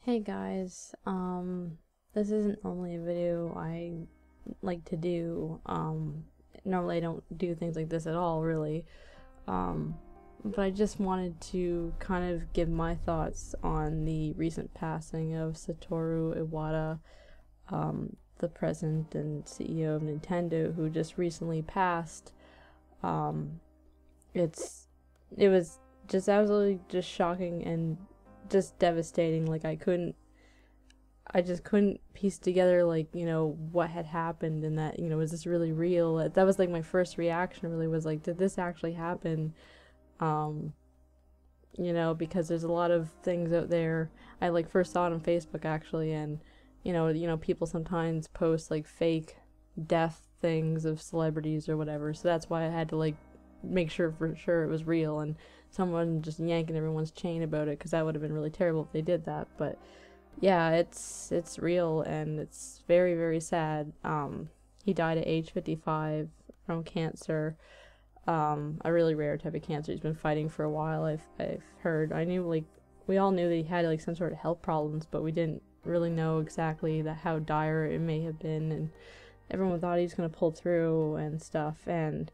Hey guys, this isn't normally a video I like to do. Normally I don't do things like this at all, really. But I just wanted to kind of give my thoughts on the recent passing of Satoru Iwata, the president and CEO of Nintendo, who just recently passed. Um, it was just absolutely just shocking and just devastating. Like I just couldn't piece together, like, what had happened, and that, was this really real? That was like my first reaction, really, was like, did this actually happen? um because there's a lot of things out there. I like first saw it on Facebook, actually, and people sometimes post like fake death things of celebrities or whatever, so that's why I had to like make sure for sure it was real, and someone just yanking everyone's chain about it, because that would have been really terrible if they did that. But yeah, it's real, and it's very, very sad. He died at age 55 from cancer, a really rare type of cancer. He's been fighting for a while. I've heard. I knew, like, we all knew that he had like some sort of health problems, but we didn't really know exactly that how dire it may have been, and everyone thought he was gonna pull through and stuff. And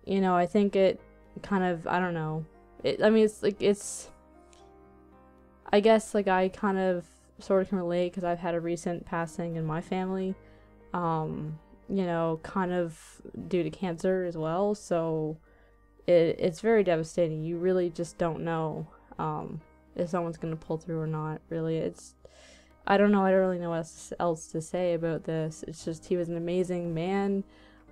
I think it kind of, I don't know. I mean, I guess, like, I kind of sort of can relate because I've had a recent passing in my family, kind of due to cancer as well. So it's very devastating. You really just don't know if someone's going to pull through or not, really. I don't know. I don't really know what else to say about this. It's just, he was an amazing man.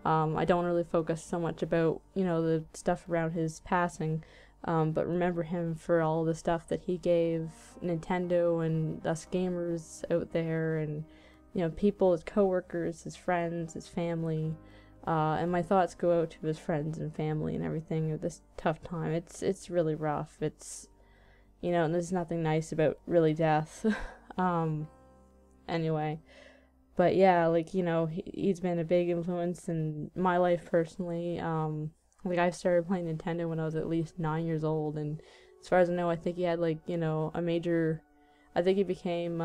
I don't really focus so much about, the stuff around his passing. But remember him for all the stuff that he gave Nintendo and us gamers out there, and people, his coworkers, his friends, his family. And my thoughts go out to his friends and family and everything at this tough time. It's really rough. It's and there's nothing nice about really death. Anyway, but yeah, like, he's been a big influence in my life personally. Like, I started playing Nintendo when I was at least 9 years old, and as far as I know, I think he had, like, a major, I think he became,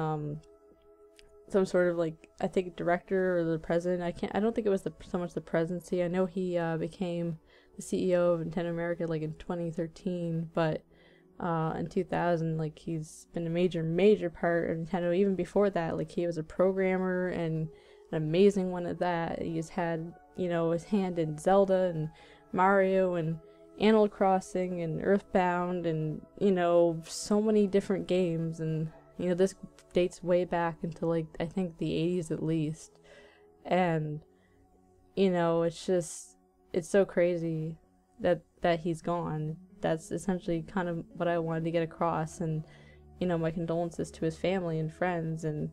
some sort of, like, I think director or the president. I don't think it was so much the presidency. I know he, became the CEO of Nintendo America, like, in 2013, but, in 2000, like, he's been a major part of Nintendo. Even before that, like, he was a programmer, and an amazing one at that. He's had, his hand in Zelda and Mario and Animal Crossing and Earthbound, and so many different games. And this dates way back into, like, I think the 80s at least. And it's so crazy that he's gone. That's essentially kind of what I wanted to get across. And my condolences to his family and friends, and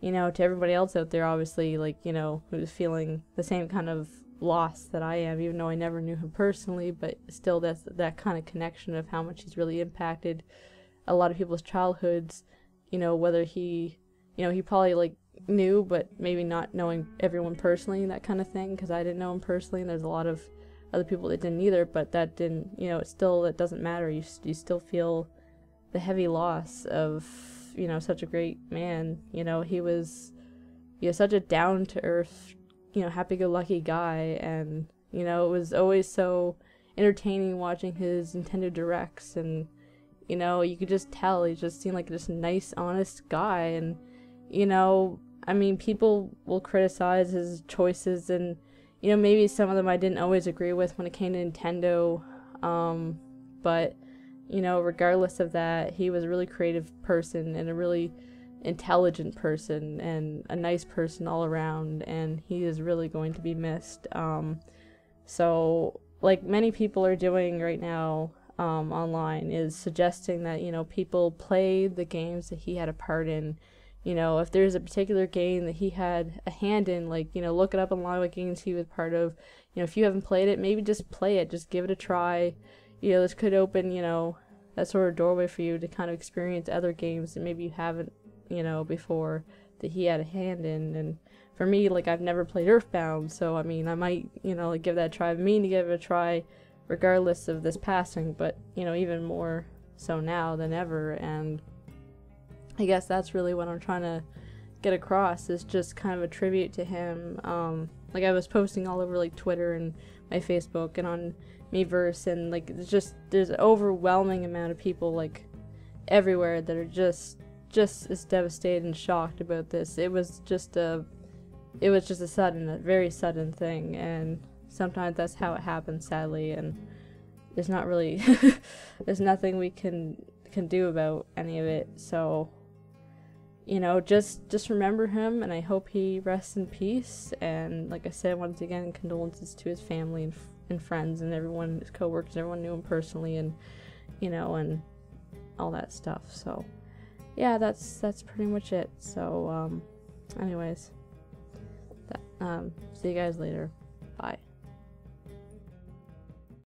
to everybody else out there, obviously, like, who's feeling the same kind of loss that I am, even though I never knew him personally. But still, that's that kind of connection of how much he's really impacted a lot of people's childhoods. Whether he probably, like, knew, but maybe not knowing everyone personally, that kind of thing, because I didn't know him personally, and there's a lot of other people that didn't either. But that didn't, it doesn't matter. You still feel the heavy loss of such a great man. He was such a down to earth, happy-go-lucky guy. And it was always so entertaining watching his Nintendo Directs, and you could just tell he just seemed like just a nice, honest guy. And I mean, people will criticize his choices, and maybe some of them I didn't always agree with when it came to Nintendo, but regardless of that, he was a really creative person, and a really intelligent person, and a nice person all around, and he is really going to be missed. So, like many people are doing right now, online, is suggesting that people play the games that he had a part in. If there's a particular game that he had a hand in, like, look it up online, what games he was part of. If you haven't played it, maybe just play it, just give it a try. This could open, that sort of doorway for you to kind of experience other games that maybe you haven't, before, that he had a hand in. And for me, like, I've never played Earthbound, so I mean, I might, like, give that a try. I mean, to give it a try regardless of this passing, but, even more so now than ever. And I guess that's really what I'm trying to get across, is just kind of a tribute to him. Like, I was posting all over, like, Twitter and my Facebook and on Meverse, and, like, there's an overwhelming amount of people, like, everywhere that are just as devastated and shocked about this. It was just a very sudden thing, and sometimes that's how it happens, sadly, and there's not really there's nothing we can do about any of it. So, you know, just remember him, and I hope he rests in peace. And like I said, once again, condolences to his family and friends and everyone, his coworkers, everyone knew him personally, and, you know, and all that stuff. So yeah, that's pretty much it. So anyways, see you guys later. Bye.